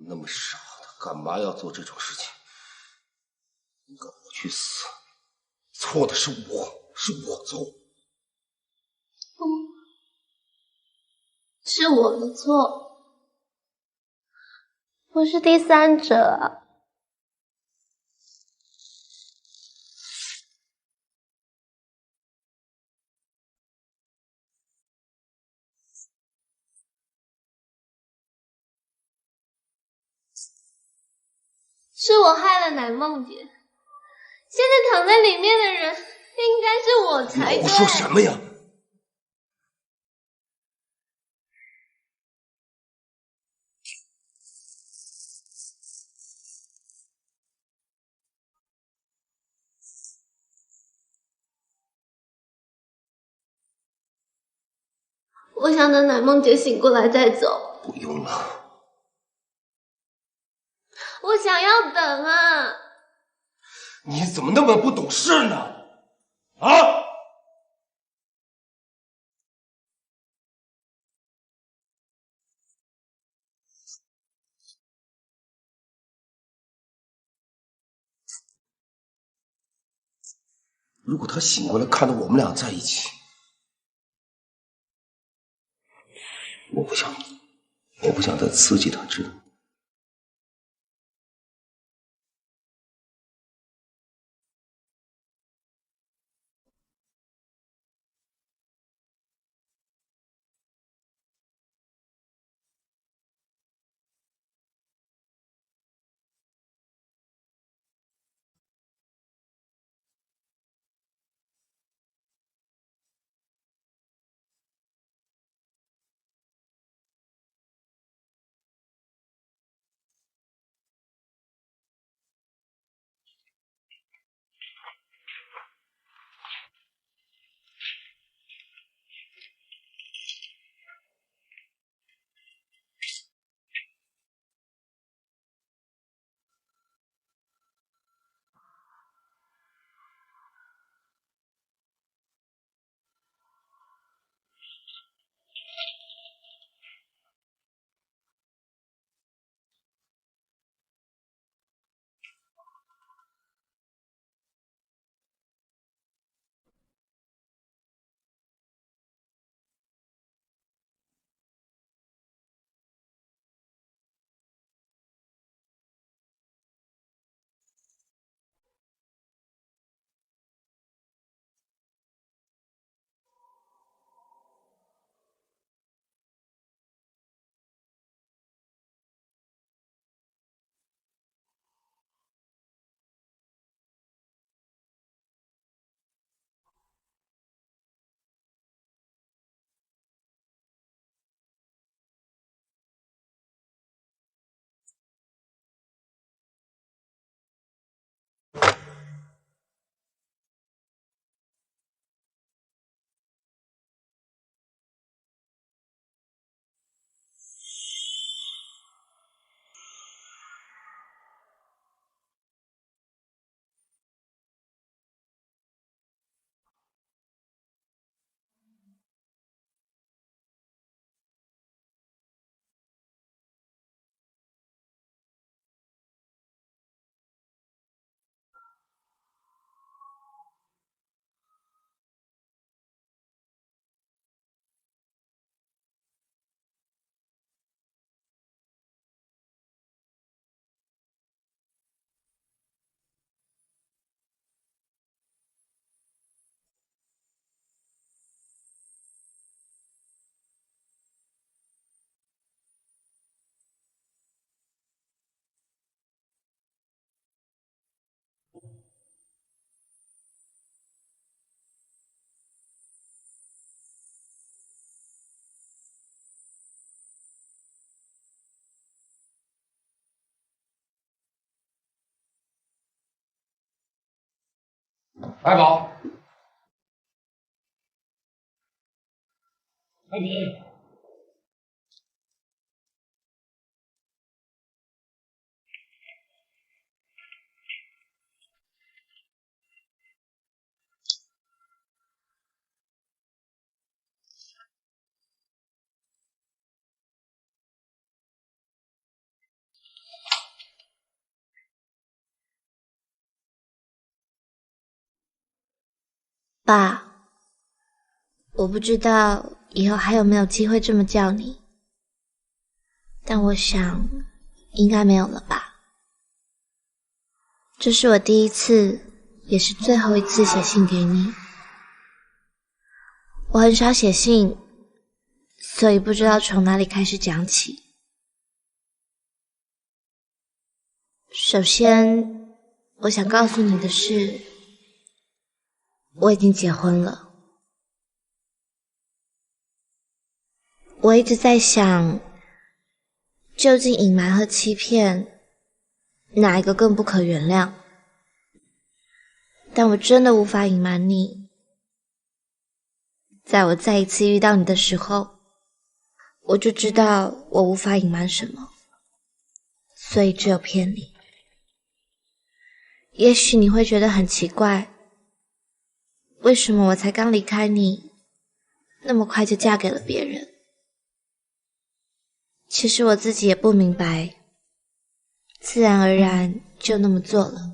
那么傻的，干嘛要做这种事情？让我去死！错的是我，是我错。是我的错，我是第三者。是我害了奶梦姐，现在躺在里面的人应该是我才对。你胡说什么呀？我想等奶梦姐醒过来再走。不用了。我想要等啊！你怎么那么不懂事呢？啊！如果他醒过来看到我们俩在一起，我不想再刺激他，知道吗？白宝，白米，爸，我不知道以后还有没有机会这么叫你，但我想应该没有了吧。这是我第一次，也是最后一次写信给你。我很少写信，所以不知道从哪里开始讲起。首先，我想告诉你的是，我已经结婚了。我一直在想，究竟隐瞒和欺骗，哪一个更不可原谅？但我真的无法隐瞒你，在我再一次遇到你的时候，我就知道我无法隐瞒什么，所以只有骗你。也许你会觉得很奇怪，为什么我才刚离开你，那么快就嫁给了别人？其实我自己也不明白，自然而然就那么做了。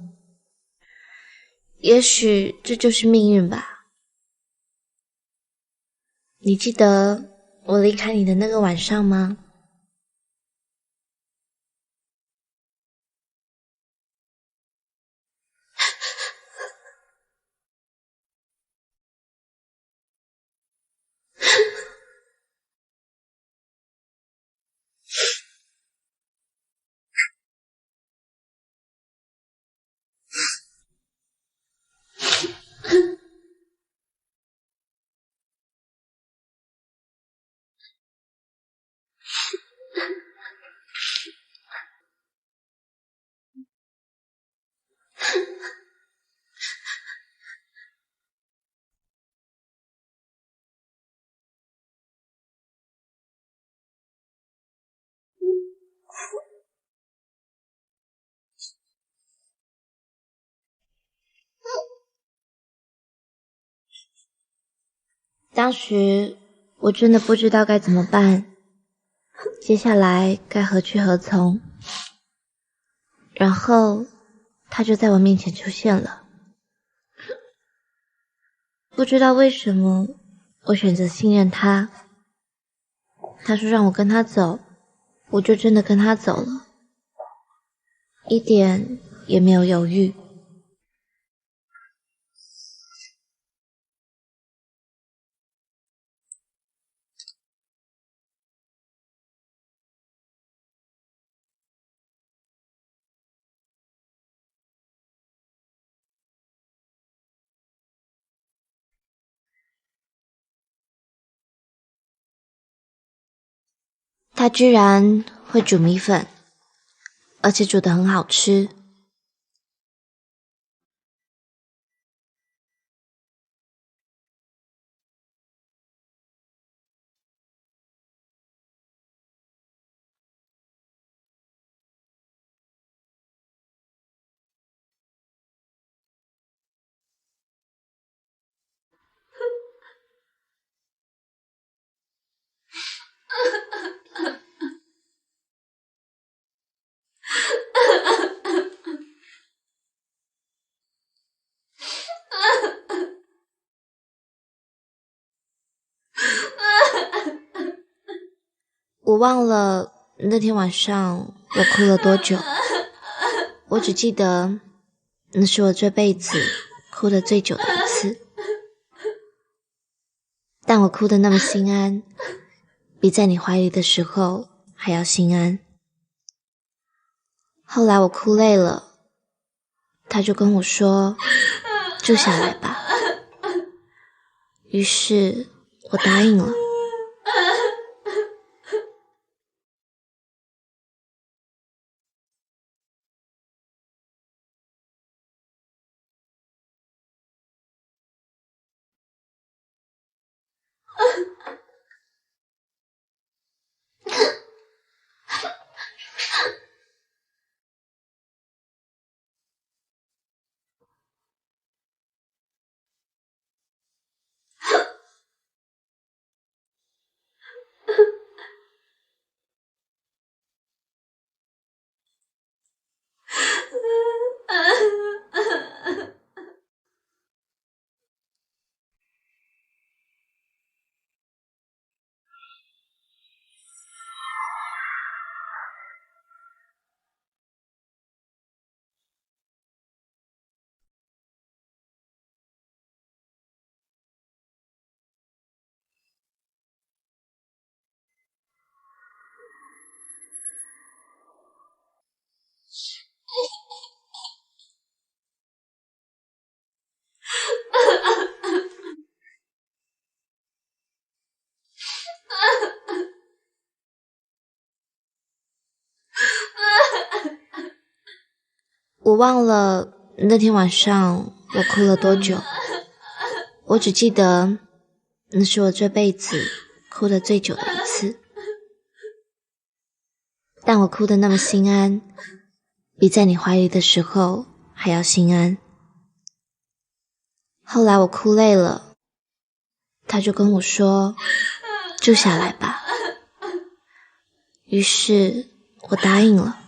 也许这就是命运吧。你记得我离开你的那个晚上吗？当时我真的不知道该怎么办，接下来该何去何从。然后他就在我面前出现了。不知道为什么我选择信任他，他说让我跟他走，我就真的跟他走了，一点也没有犹豫。他居然会煮米粉，而且煮得很好吃。我忘了那天晚上我哭了多久，我只记得那是我这辈子哭得最久的一次。但我哭得那么心安，比在你怀里的时候还要心安。后来我哭累了，他就跟我说住下来吧，于是我答应了。我忘了那天晚上我哭了多久，我只记得那是我这辈子哭得最久的一次。但我哭得那么心安，比在你怀里的时候还要心安。后来我哭累了，他就跟我说，住下来吧。于是我答应了。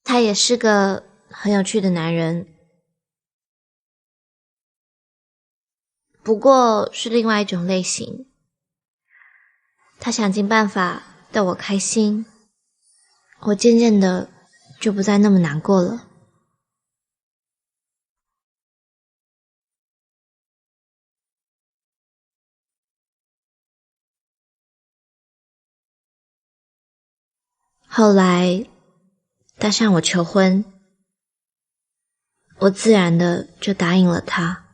他也是个很有趣的男人，不过是另外一种类型。他想尽办法逗我开心，我渐渐的就不再那么难过了。后来他向我求婚，我自然的就答应了他。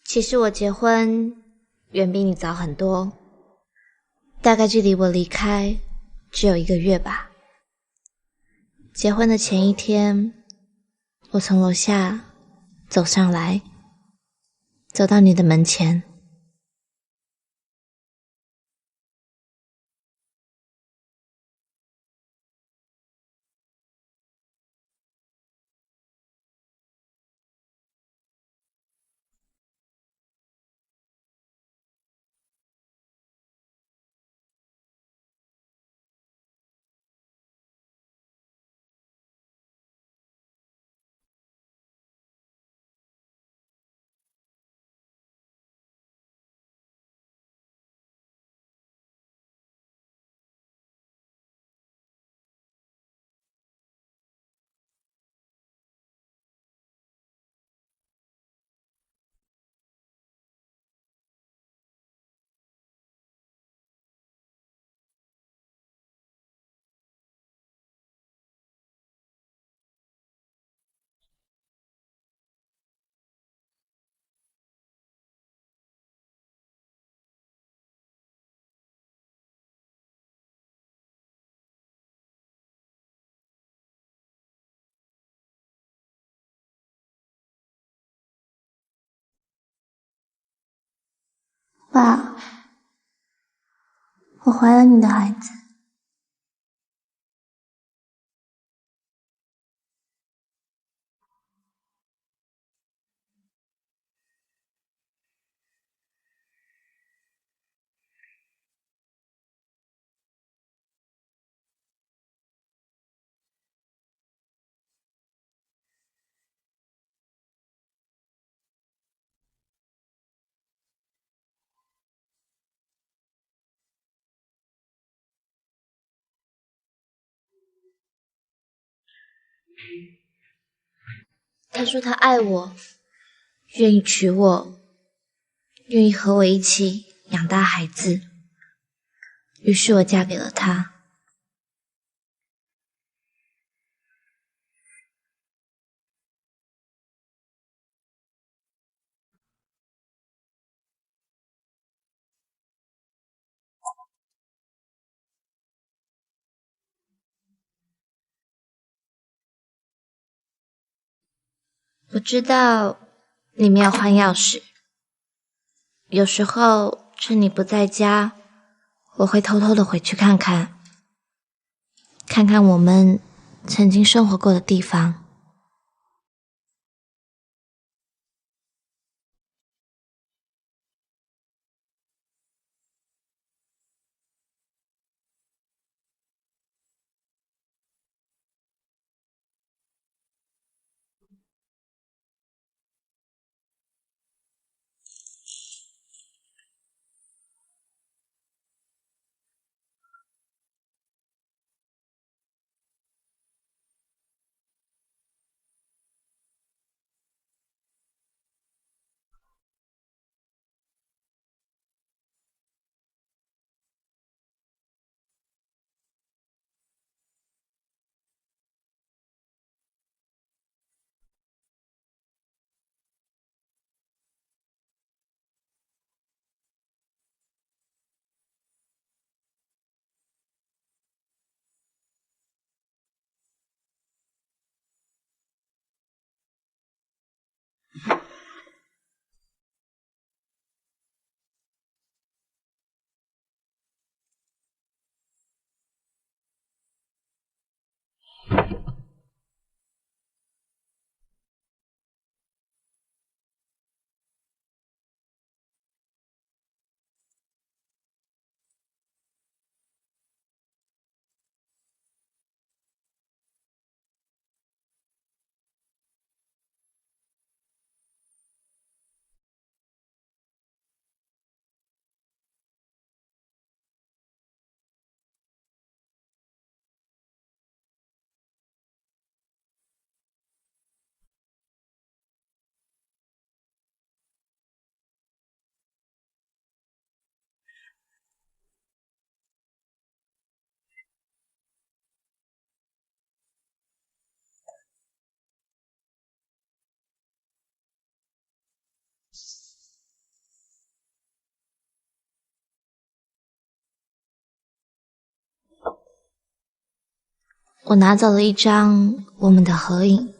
其实我结婚远比你早很多，大概距离我离开只有1个月吧。结婚的前一天，我从楼下走上来，走到你的门前。爸，我怀了你的孩子。他说他爱我，愿意娶我，愿意和我一起养大孩子，于是我嫁给了他。我知道里面有换钥匙，有时候趁你不在家，我会偷偷的回去看看，看看我们曾经生活过的地方。我拿走了一张我们的合影。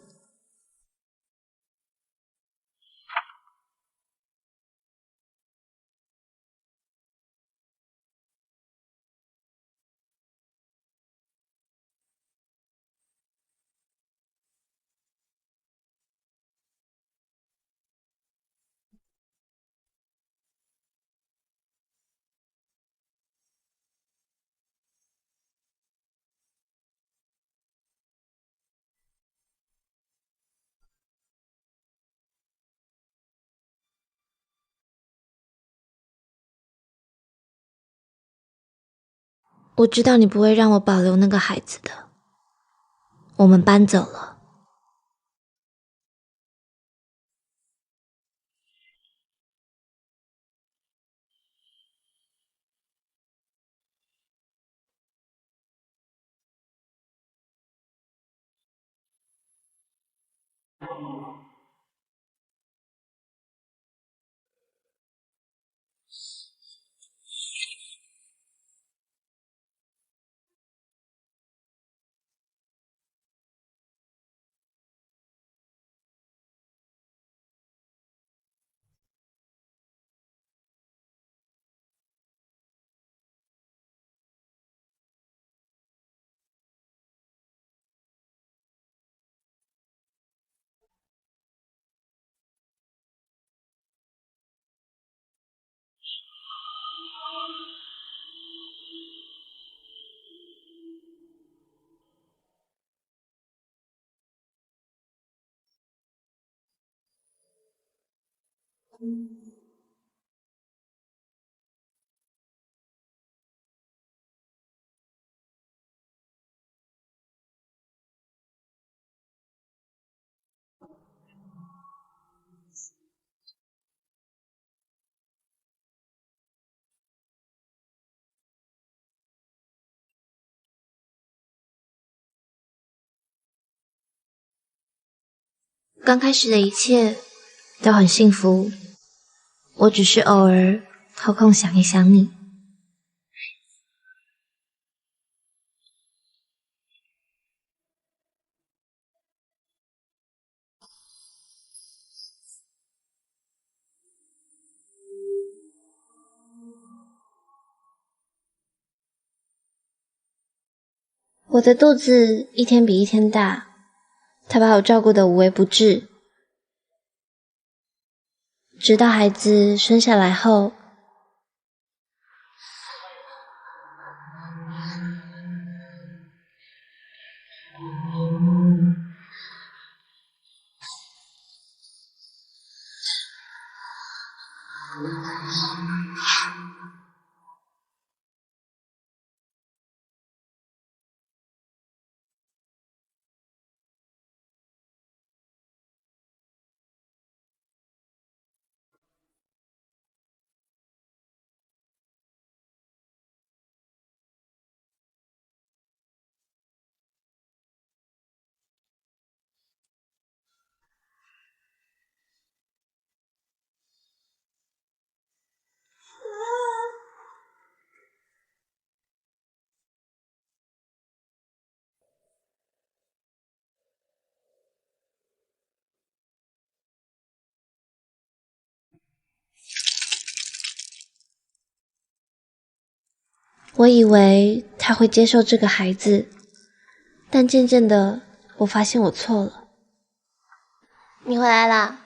我知道你不会让我保留那个孩子的，我们搬走了。刚开始的一切都很幸福，我只是偶尔抽空想一想你。我的肚子一天比一天大，他把我照顾得无微不至，直到孩子生下来后，我以为他会接受这个孩子，但渐渐的，我发现我错了。你回来啦？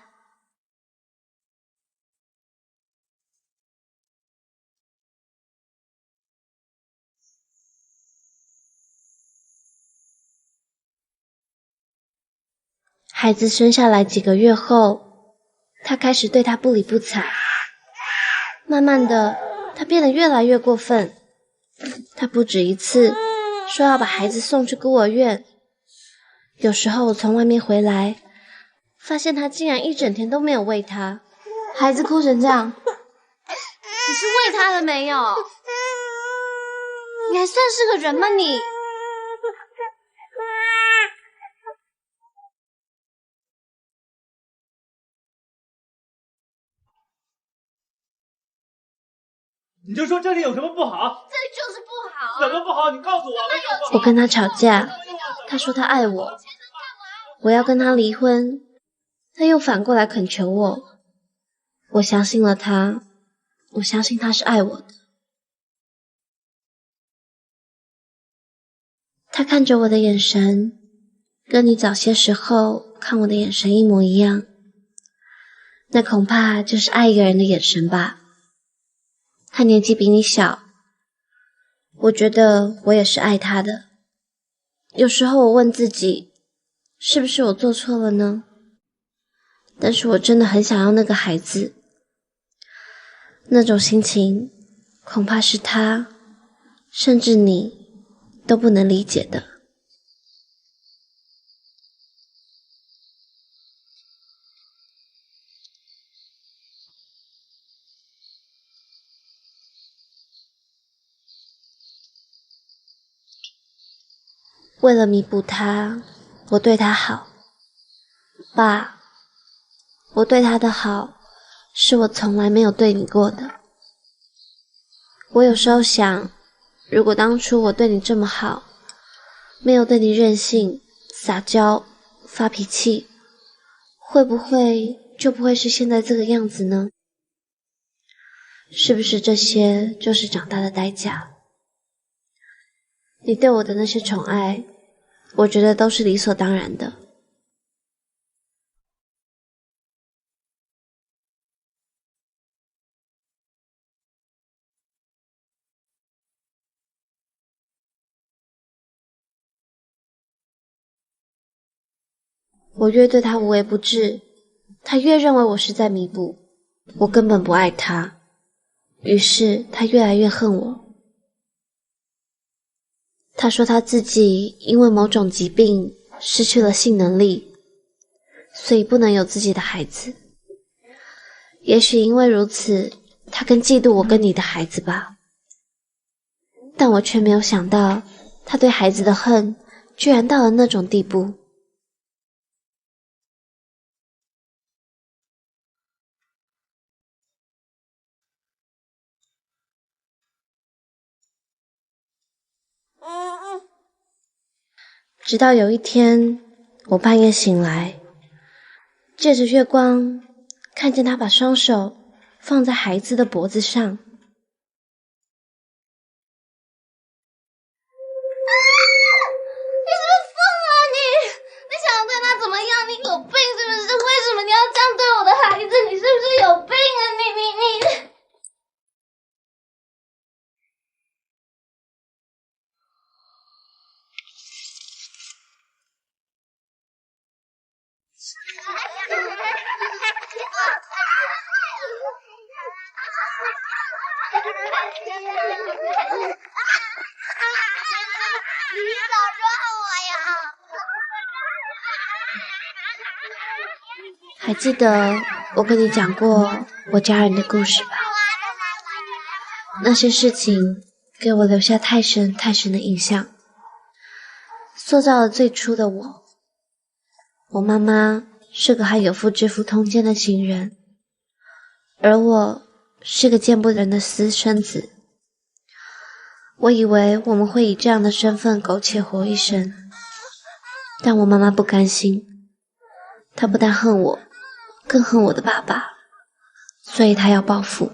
孩子生下来几个月后，他开始对他不理不睬，慢慢的，他变得越来越过分。他不止一次说要把孩子送去孤儿院，有时候我从外面回来，发现他竟然一整天都没有喂他。孩子哭成这样，你是喂他了没有？你还算是个人吗你？你就说这里有什么不好？这里就是不好啊！怎么不好？你告诉我。我跟他吵架，他说他爱我，我要跟他离婚，他又反过来恳求我。我相信了他，我相信他是爱我的。他看着我的眼神，跟你早些时候看我的眼神一模一样，那恐怕就是爱一个人的眼神吧。他年纪比你小，我觉得我也是爱他的。有时候我问自己，是不是我做错了呢？但是我真的很想要那个孩子，那种心情恐怕是他，甚至你都不能理解的。为了弥补他，我对他好。爸，我对他的好，是我从来没有对你过的。我有时候想，如果当初我对你这么好，没有对你任性、撒娇、发脾气，会不会就不会是现在这个样子呢？是不是这些就是长大的代价？你对我的那些宠爱，我觉得都是理所当然的。我越对他无微不至，他越认为我是在弥补，我根本不爱他，于是他越来越恨我。他说他自己因为某种疾病失去了性能力，所以不能有自己的孩子。也许因为如此，他更嫉妒我跟你的孩子吧。但我却没有想到，他对孩子的恨居然到了那种地步。直到有一天，我半夜醒来，借着月光，看见他把双手放在孩子的脖子上。早抓我呀！还记得我跟你讲过我家人的故事吧？那些事情给我留下太深太深的印象，塑造了最初的我。我妈妈是个和有妇之夫通奸的情人，而我是个见不得人的私生子。我以为我们会以这样的身份苟且活一生，但我妈妈不甘心，她不但恨我，更恨我的爸爸，所以她要报复。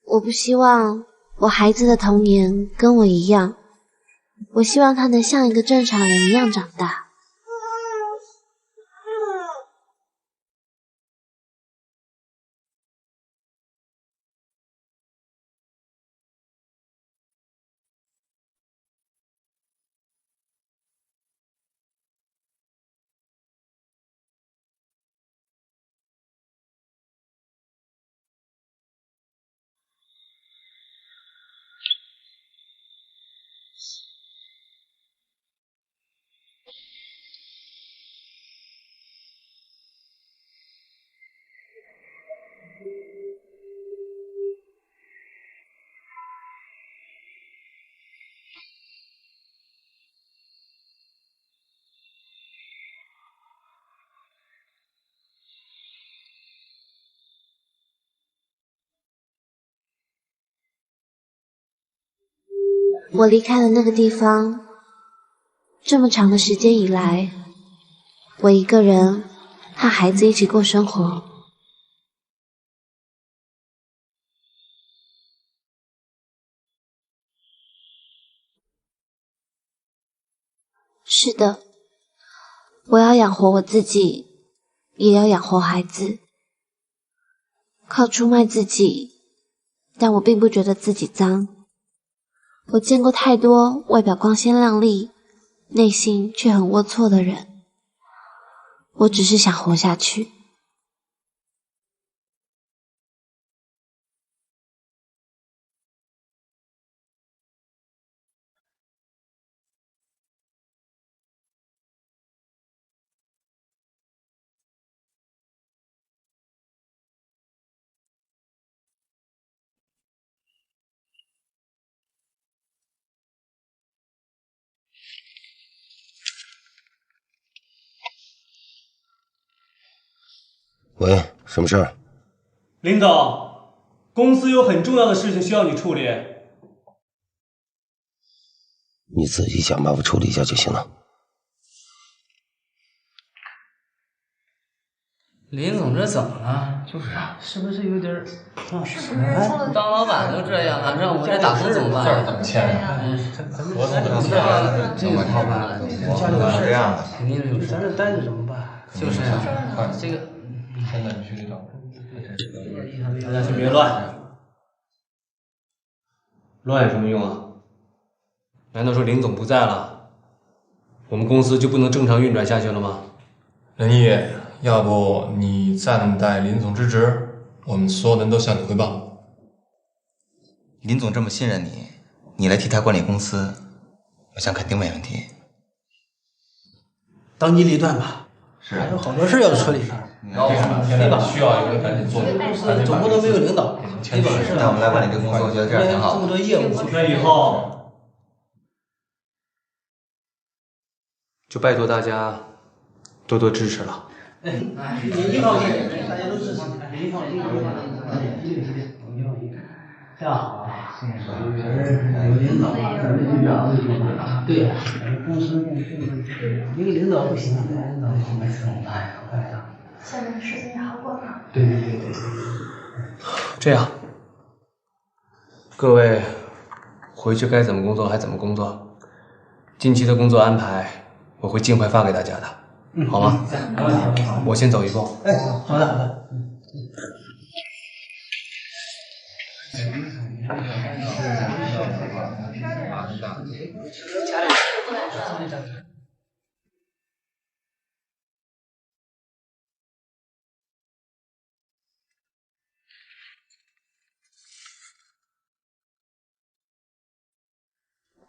我不希望我孩子的童年跟我一样，我希望他能像一个正常人一样长大。我离开了那个地方，这么长的时间以来，我一个人和孩子一起过生活。是的，我要养活我自己，也要养活孩子。靠出卖自己，但我并不觉得自己脏。我见过太多外表光鲜亮丽，内心却很龌龊的人。我只是想活下去。喂，什么事儿？林总，公司有很重要的事情需要你处理。你自己想办法处理一下就行了。林总，这怎么了？就是啊，是不是有点儿？当老板都这样了，让我这打工怎么办？字怎么签呀？合同不能签，这个好办，家里是这样的，肯定有事。咱这待着怎么办？就是呀，这个。现在你去领导。大家先别乱，乱有什么用啊？难道说林总不在了，我们公司就不能正常运转下去了吗？任毅，要不你暂代林总之职，我们所有人都向你汇报。林总这么信任你，你来替他管理公司，我想肯定没问题。当机立断吧，是，还有好多事要处理呢。现在需要一个赶紧做。总不能没有领导，对吧？是那我们来管理这个公司，我觉得这样挺好。这么多业务，那以后就拜托大家多多支持了。你放心，大家都支持，你放心，这样好啊，有领导对呀，公司一个领导不行，领导没事，哎，我看看。下面事情也好过吗？对。这样，各位回去该怎么工作还怎么工作，近期的工作安排我会尽快发给大家的，好吗？我先走一步。哎，好的。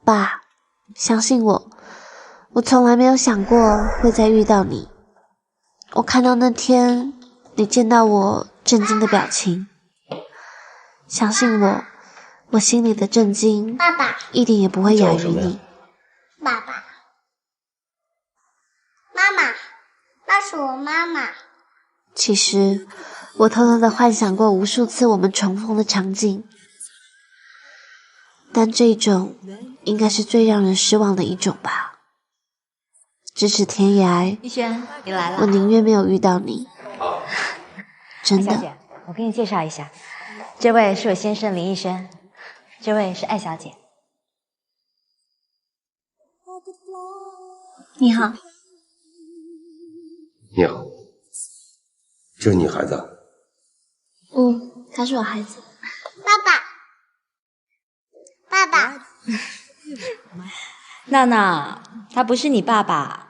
爸，相信我，我从来没有想过会再遇到你。我看到那天你见到我震惊的表情，相信我，我心里的震惊，爸爸一点也不会亚于你。爸爸，妈妈，那是我妈妈。其实，我偷偷的幻想过无数次我们重逢的场景，但这种应该是最让人失望的一种吧。咫尺天涯，逸轩，你来了。我宁愿没有遇到你。真的。艾小姐，我给你介绍一下，这位是我先生林逸轩，这位是艾小姐。你好。你好，这是你孩子？他是我孩子。爸爸，闹闹，他不是你爸爸。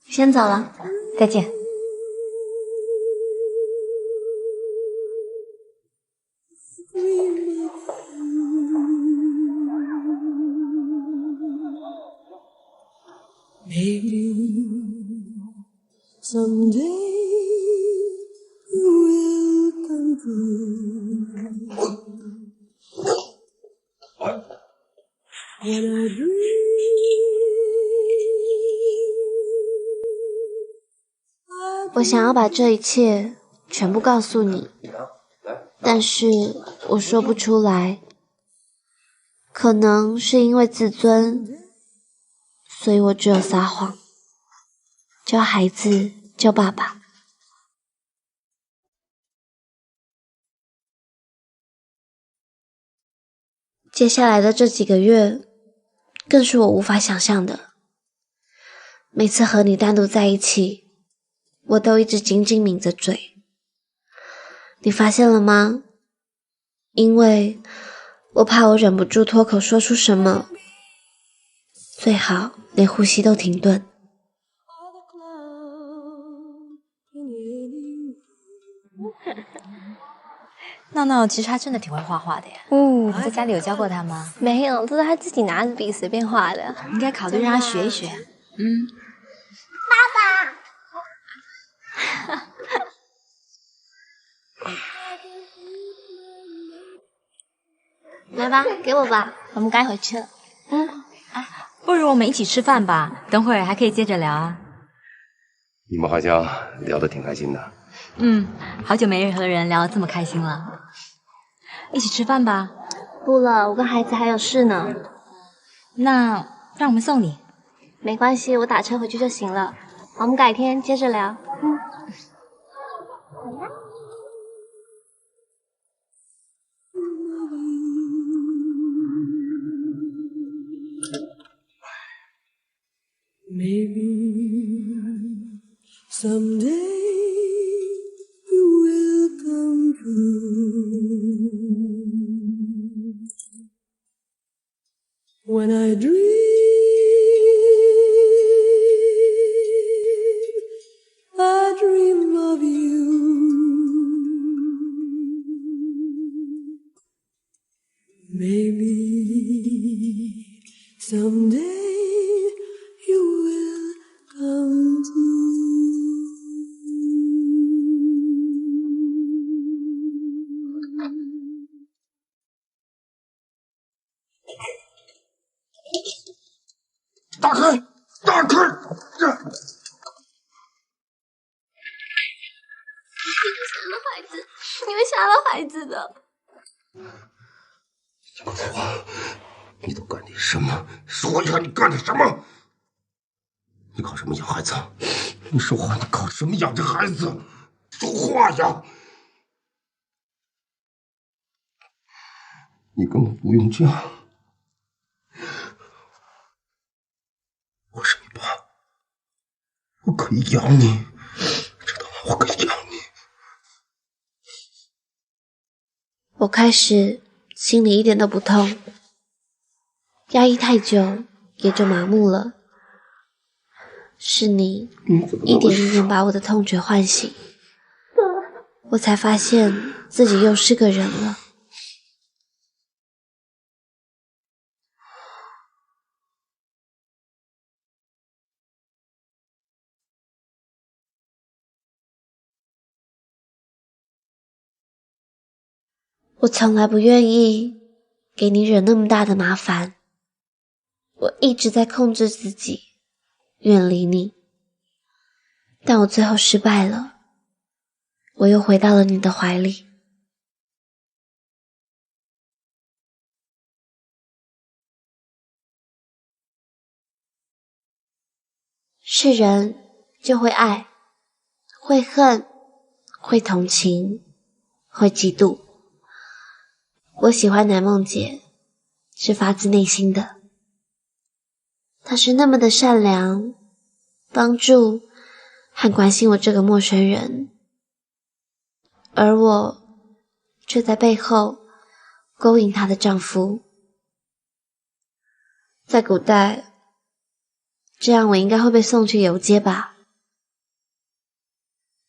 先走了，再见。我想要把这一切全部告诉你，但是我说不出来。可能是因为自尊，所以我只有撒谎，叫孩子叫爸爸。接下来的这几个月，更是我无法想象的。每次和你单独在一起，我都一直紧紧抿着嘴。你发现了吗？因为我怕我忍不住脱口说出什么，最好连呼吸都停顿。闹闹其实他真的挺会画画的呀。你在家里有教过他吗？没有，都是他自己拿着笔随便画的。你应该考虑让他学一学。来吧，给我吧，我们该回去了。不如我们一起吃饭吧，等会儿还可以接着聊啊。你们好像聊得挺开心的。好久没和人聊得这么开心了。一起吃饭吧。不了，我跟孩子还有事呢。那让我们送你。没关系，我打车回去就行了。我们改天接着聊。Maybe someday you will come true. When I dream, I dream of you. Maybe someday you will come true. 你会杀了孩子的。你告诉我，你都干点什么？说一下你干点什么？你靠什么养孩子？你说话，你靠什么养这孩子？说话呀！你根本不用这样。我是你爸，我可以养你，知道吗？我可以养你。我开始心里一点都不痛，压抑太久也就麻木了。是你一点一点把我的痛觉唤醒，我才发现自己又是个人了。我从来不愿意给你惹那么大的麻烦，我一直在控制自己，远离你，但我最后失败了，我又回到了你的怀里。是人就会爱，会恨，会同情，会嫉妒。我喜欢南梦姐，是发自内心的。她是那么的善良，帮助和关心我这个陌生人，而我却在背后勾引她的丈夫。在古代，这样我应该会被送去游街吧，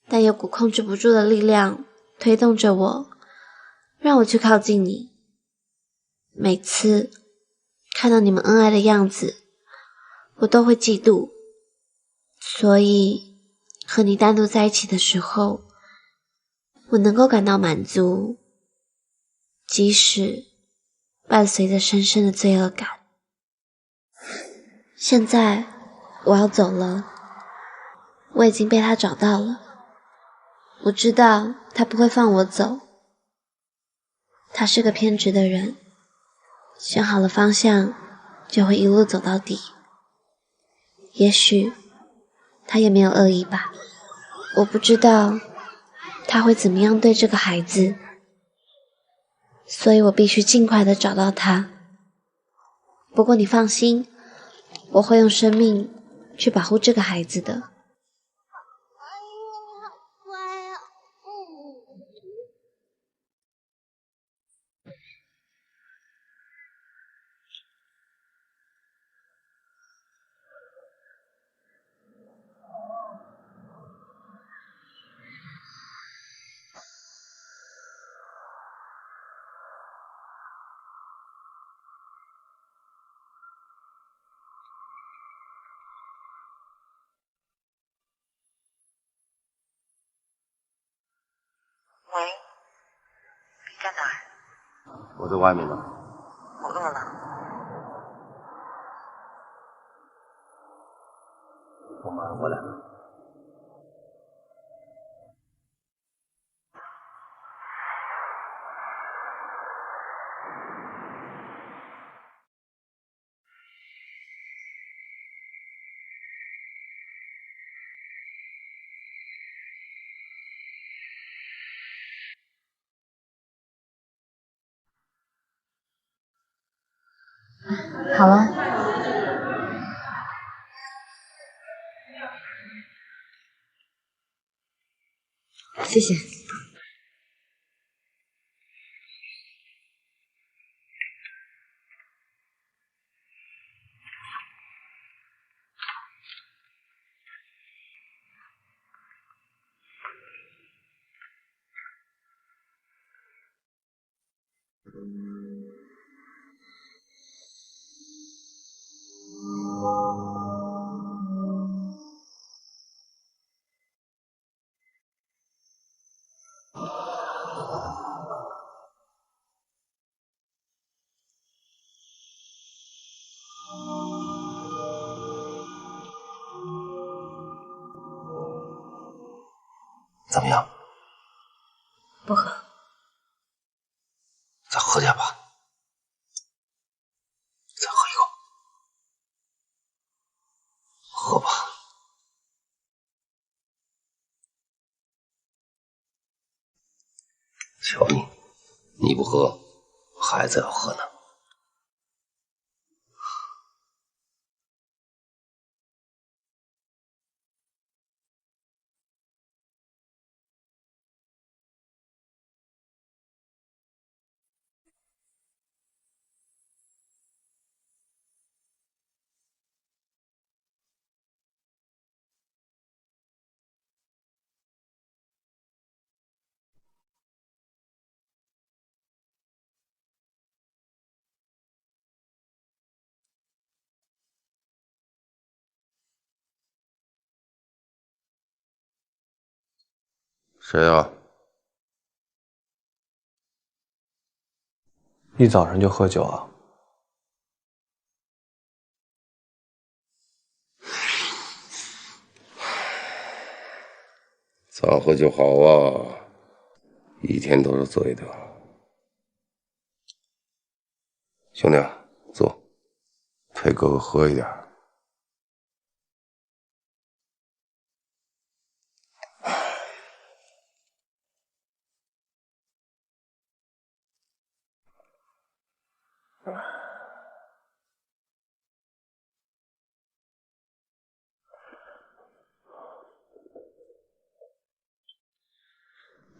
但有股控制不住的力量推动着我，让我去靠近你。每次看到你们恩爱的样子，我都会嫉妒，所以和你单独在一起的时候，我能够感到满足，即使伴随着深深的罪恶感。现在我要走了，我已经被他找到了，我知道他不会放我走。他是个偏执的人，选好了方向就会一路走到底。也许他也没有恶意吧，我不知道他会怎么样对这个孩子，所以我必须尽快的找到他。不过你放心，我会用生命去保护这个孩子的。喂，你在哪儿？我在外面呢。我饿了。我马上回来了。好了，谢谢。怎么样？不喝。再喝点吧，再喝一口，喝吧。瞧你，你不喝，孩子要喝呢。谁啊？一早上就喝酒啊？早喝就好啊，一天都是醉的。兄弟，坐，陪哥哥喝一点。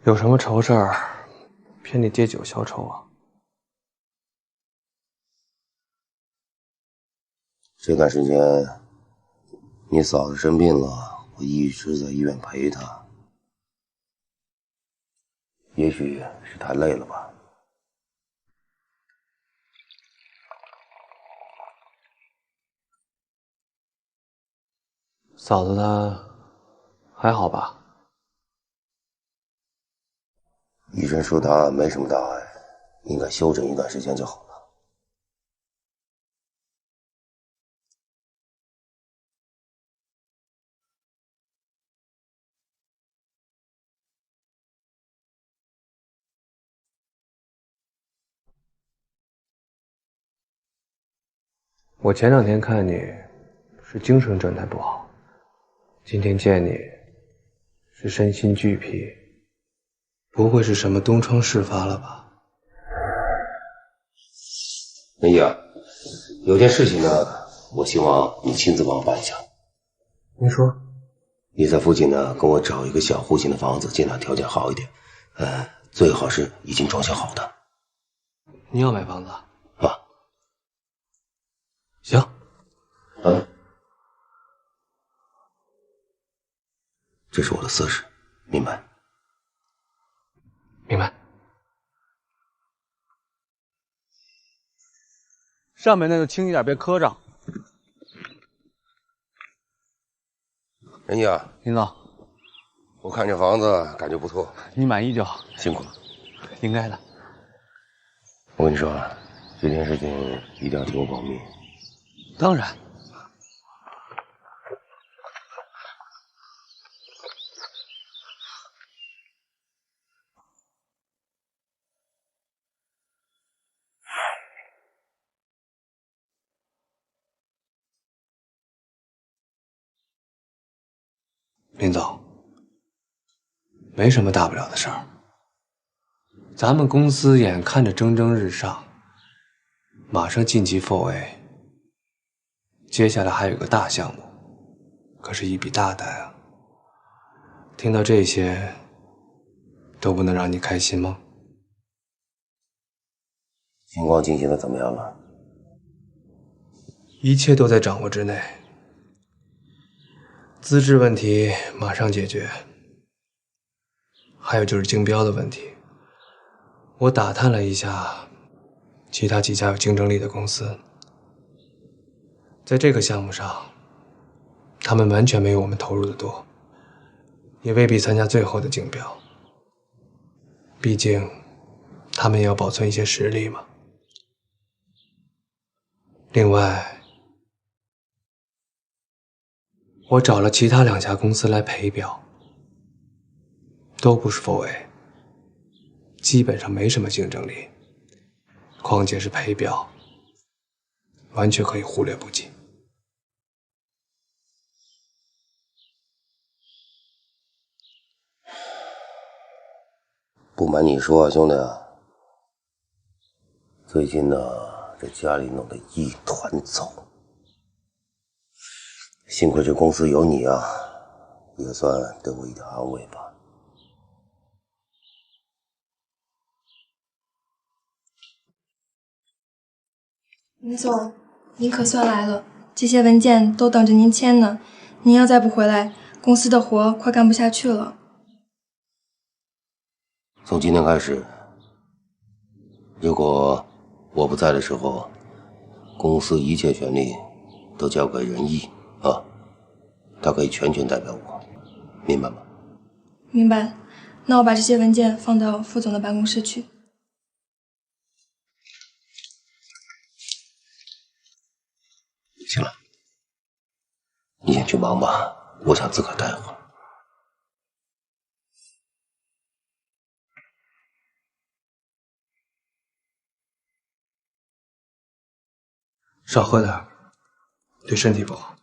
有什么愁事儿，骗你借酒消愁啊？这段时间，你嫂子生病了，我一直在医院陪她。也许是太累了吧。嫂子她还好吧？医生说她没什么大碍，应该休整一段时间就好了。我前2天看你是精神状态不好，今天见你是身心俱疲，不会是什么东窗事发了吧？文义啊，有件事情呢，我希望你亲自帮我办一下。您说。你在附近呢，跟我找一个小户型的房子，尽量条件好一点，最好是已经装修好的。你要买房子啊？行。这是我的私事，明白？明白。上面那就轻一点，别磕着。仁义啊，林总，我看这房子感觉不错，你满意就好。辛苦了。应该的。我跟你说啊，这件事情一定要替我保密。当然。林总，没什么大不了的事儿。咱们公司眼看着蒸蒸日上，马上晋级4A，接下来还有个大项目，可是一笔大单啊。听到这些，都不能让你开心吗？情况进行的怎么样了？一切都在掌握之内。资质问题马上解决，还有就是竞标的问题。我打探了一下其他几家有竞争力的公司，在这个项目上，他们完全没有我们投入的多，也未必参加最后的竞标。毕竟，他们也要保存一些实力嘛。另外，我找了其他2家公司来陪标，都不是4A。基本上没什么竞争力，况且是陪表，完全可以忽略不计。不瞒你说啊，兄弟，最近呢，这家里弄得一团糟。幸亏这公司有你啊，也算得我一点安慰吧。林总，您可算来了，这些文件都等着您签呢。您要再不回来，公司的活快干不下去了。从今天开始，如果我不在的时候，公司一切权利都交给任毅啊，他可以全权代表我，明白吗？明白。那我把这些文件放到副总的办公室去。行了，你先去忙吧，我想自个儿待会儿。少喝点，对身体不好。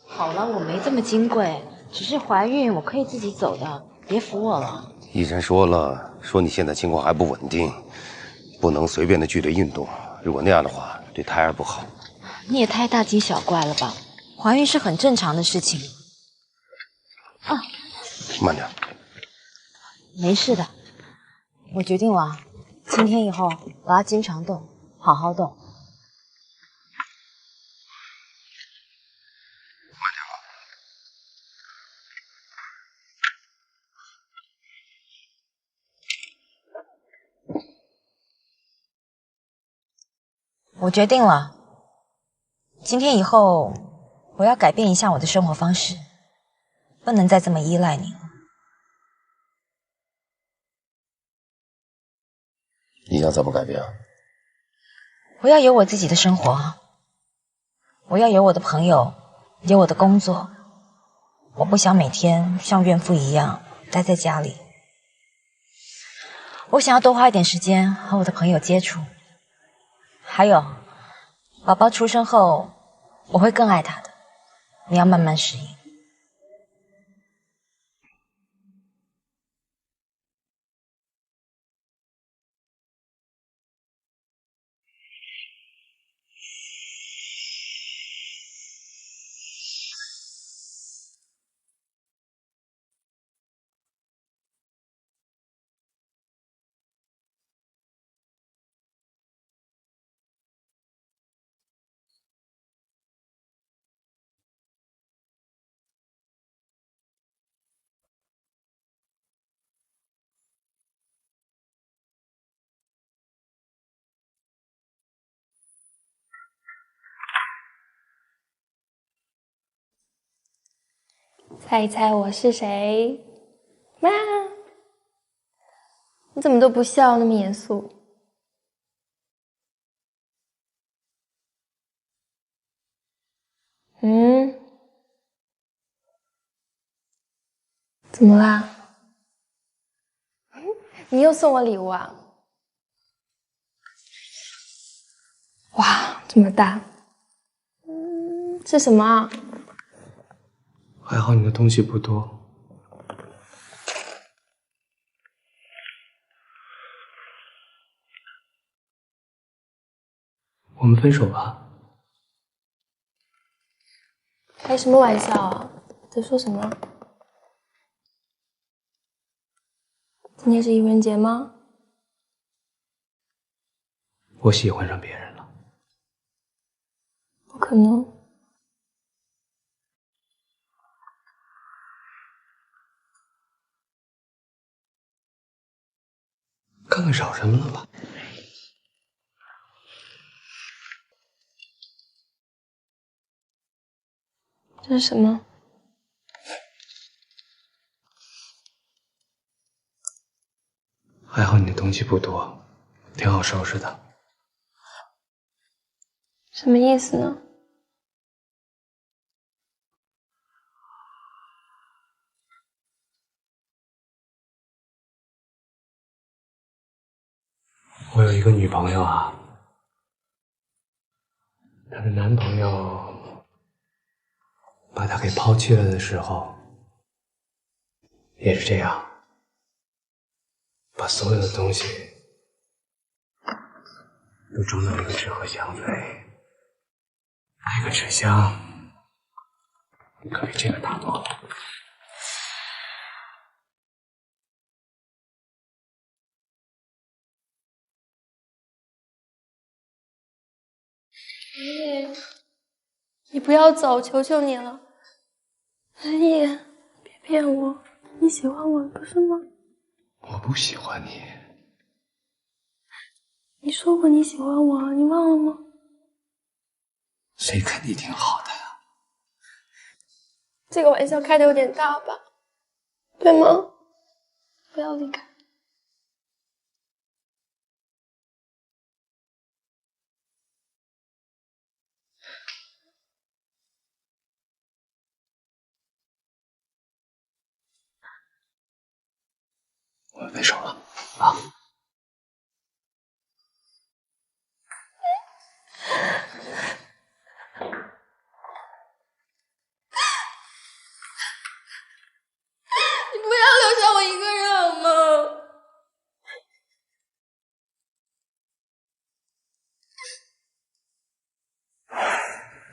好了，我没这么金贵，只是怀孕，我可以自己走的，别扶我了。医生说了，说你现在情况还不稳定，不能随便的剧烈运动，如果那样的话，对胎儿不好。你也太大惊小怪了吧？怀孕是很正常的事情。啊，慢点。没事的，我决定了，今天以后我要经常动，好好动。我决定了，今天以后我要改变一下我的生活方式，不能再这么依赖你了。你想怎么改变啊？我要有我自己的生活，我要有我的朋友，有我的工作。我不想每天像怨妇一样待在家里。我想要多花一点时间和我的朋友接触。还有，宝宝出生后，我会更爱他的，你要慢慢适应。猜一猜我是谁？妈，你怎么都不笑，那么严肃？嗯，怎么啦？你又送我礼物啊？哇，这么大！是什么啊？还好你的东西不多。我们分手吧。开什么玩笑啊？在说什么？今天是愚人节吗？我喜欢上别人了。不可能。看看少什么了吧？这是什么？西不多，挺好收拾的。什么意思呢？我有一个女朋友啊，她的男朋友把她给抛弃了的时候，也是这样，把所有的东西都装到一个纸盒箱子里。那个纸箱可比这个大多了。爷爷，你不要走，求求你了。爷爷，别骗我，你喜欢我不是吗？我不喜欢你。你说过你喜欢我，你忘了吗？谁看你挺好的呀？这个玩笑开的有点大吧，对吗？不要离开。我们分手了啊！你不要留下我一个人好吗？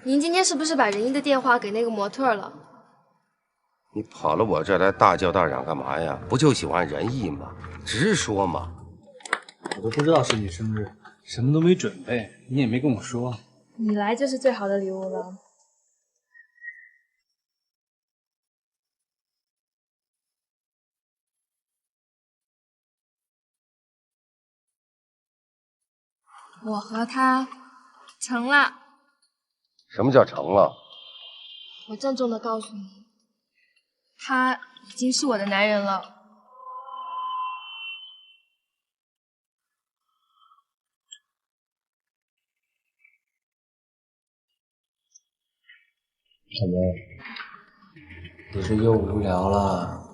您今天是不是把仁义的电话给那个模特了？你跑了我这来大叫大嚷干嘛呀？不就喜欢仁义吗？直说嘛。我都不知道是你生日，什么都没准备，你也没跟我说。你来就是最好的礼物了。我和他成了。什么叫成了？我郑重的告诉你，他已经是我的男人了。小梅，你是又无聊了，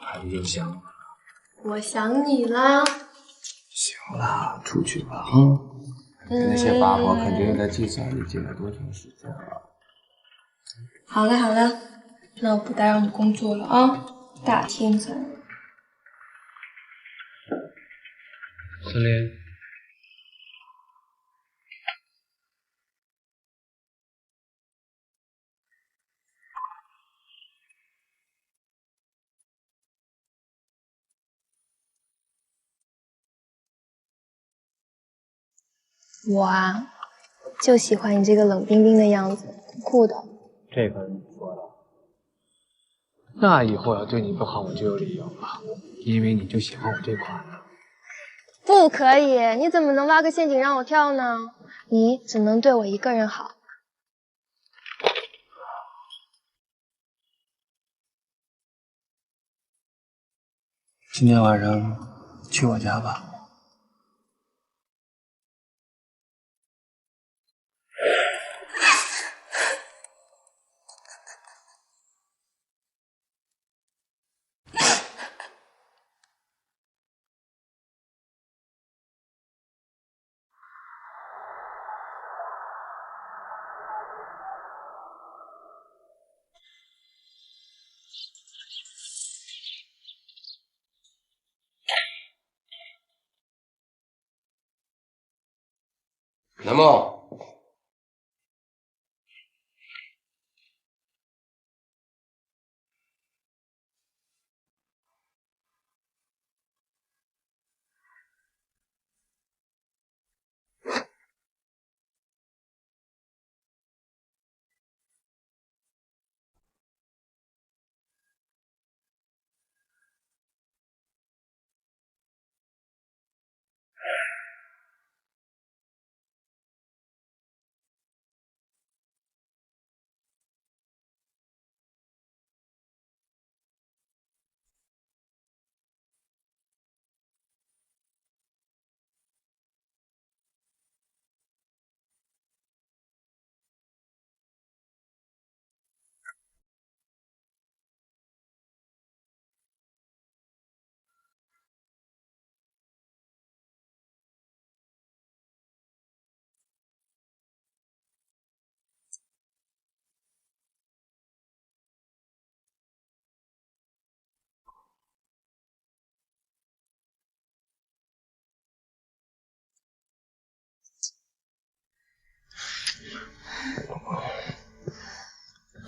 还是又想我了？我想你了。行了，出去吧啊！那些八婆肯定在计算你进来多长时间了。好了好了，那我不打扰你工作了啊！大天才。森林，我啊，就喜欢你这个冷冰冰的样子，酷酷的。这可是你说的。那以后要对你不好，我就有理由了，因为你就喜欢我这款。不可以，你怎么能挖个陷阱让我跳呢？你只能对我一个人好。今天晚上去我家吧。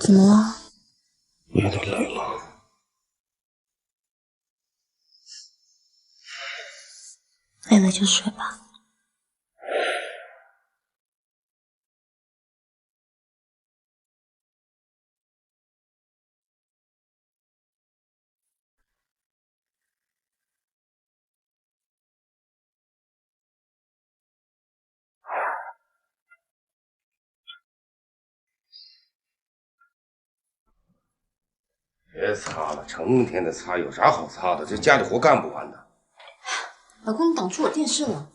怎么了？我有点累了。累了就睡吧。别擦了，成天的擦，有啥好擦的？这家里活干不完的。老公，你挡住我电视了。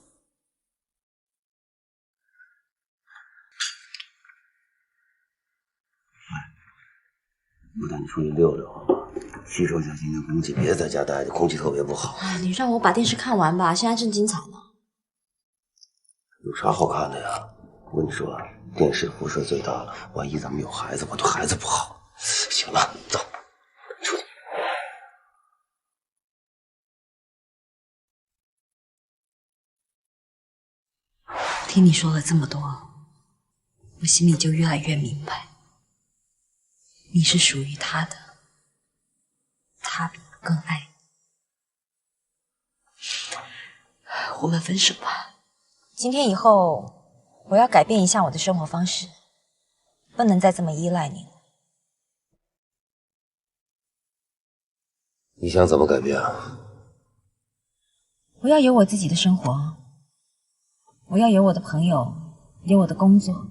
我带你出去溜溜，好吧？吸收一下新鲜空气，别在家待着，空气特别不好。你让我把电视看完吧，现在正精彩呢。有啥好看的呀？我跟你说，电视辐射最大了，万一咱们有孩子，我对孩子不好。行了，走，出去。听你说了这么多，我心里就越来越明白，你是属于他的，他比我更爱你。我们分手吧。今天以后，我要改变一下我的生活方式，不能再这么依赖你了。你想怎么改变啊？我要有我自己的生活，我要有我的朋友，有我的工作。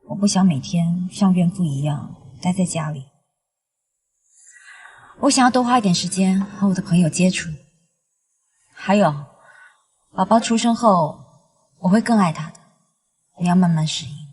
我不想每天像怨妇一样待在家里。我想要多花一点时间和我的朋友接触。还有，宝宝出生后，我会更爱他的。你要慢慢适应。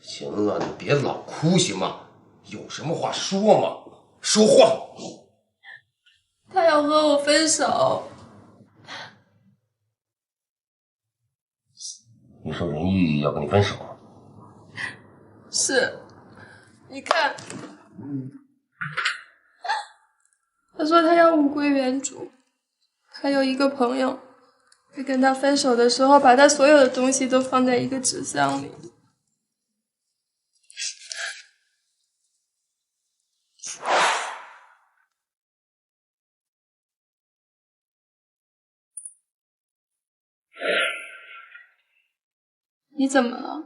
行了，你别老哭行吗？有什么话说嘛，说话。他要和我分手。你说任毅要跟你分手？是，你看，他说他要物归原主。他有一个朋友，在跟他分手的时候，把他所有的东西都放在一个纸箱里。你怎么了？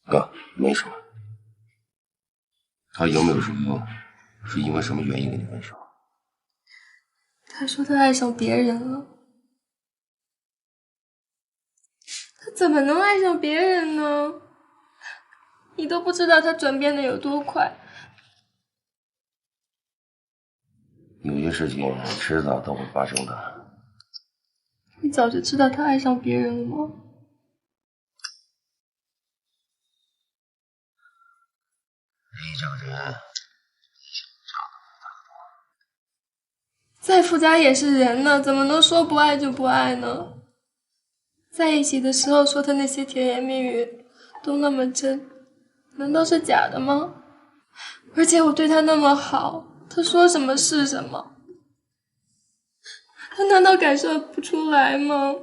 哥，没什么。他有没有说是因为什么原因跟你分手？他说他爱上别人了。他怎么能爱上别人呢？你都不知道他转变的有多快。有些事情迟早都会发生的。你早就知道他爱上别人了吗？你这个人再复杂也是人呢，怎么能说不爱就不爱呢？在一起的时候说的那些甜言蜜语都那么真，难道是假的吗？而且我对他那么好，他说什么是什么，他难道感受不出来吗？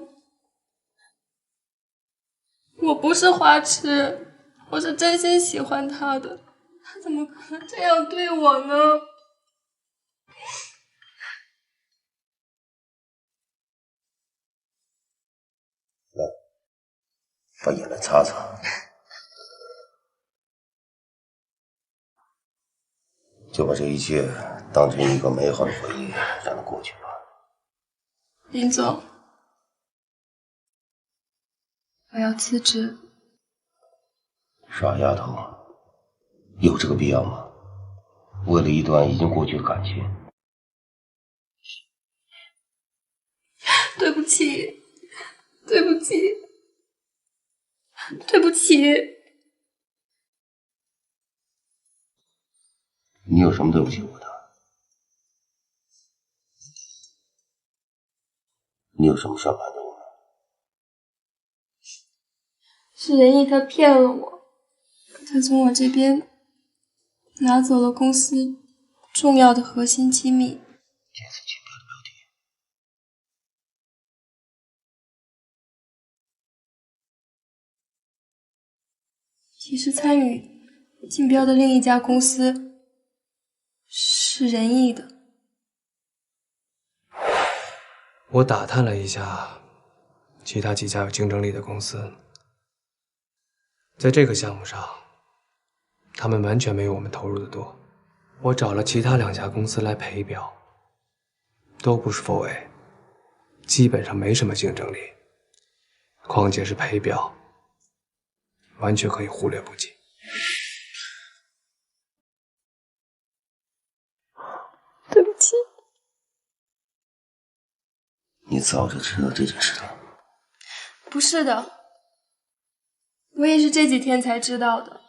我不是花痴，我是真心喜欢他的，他怎么可能这样对我呢？来，把眼泪擦擦。就把这一切当成一个美好的回忆，让它过去吧。林总，我要辞职。傻丫头，有这个必要吗？为了一段已经过去的感情。对不起，对不起，对不起。你有什么对不起我的？你有什么伤害的我？是仁义他骗了我，他从我这边拿走了公司重要的核心机密。这次竞标的标的。其实参与竞标的另一家公司是仁义的。我打探了一下其他几家有竞争力的公司，在这个项目上，他们完全没有我们投入的多。我找了其他2家公司来陪表，都不是 4A， 基本上没什么竞争力。况且是陪表，完全可以忽略不计。对不起。你早就知道这件事了？不是的，我也是这几天才知道的。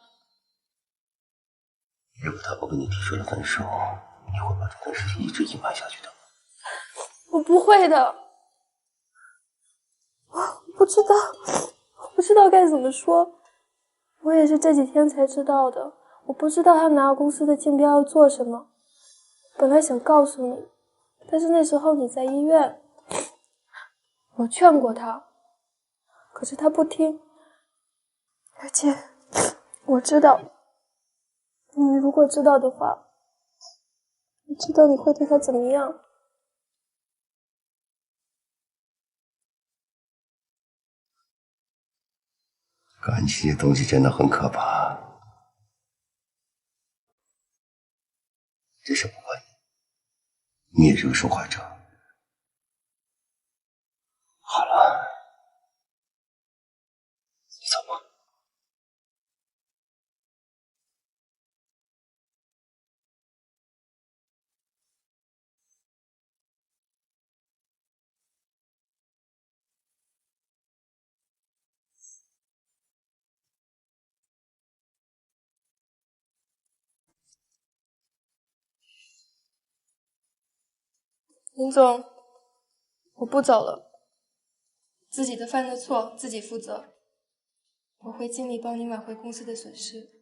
如果他不跟你提出了分手，你会把这件事情一直隐瞒下去的。我不会的。我不知道该怎么说。我也是这几天才知道的。我不知道他拿公司的竞标要做什么。本来想告诉你，但是那时候你在医院。我劝过他，可是他不听。而且我知道，你如果知道的话，我知道你会对他怎么样。感情这东西真的很可怕。这事不怪你，你也是个受害者。好了，你走吧。林总，我不走了，自己的犯的错自己负责，我会尽力帮你挽回公司的损失。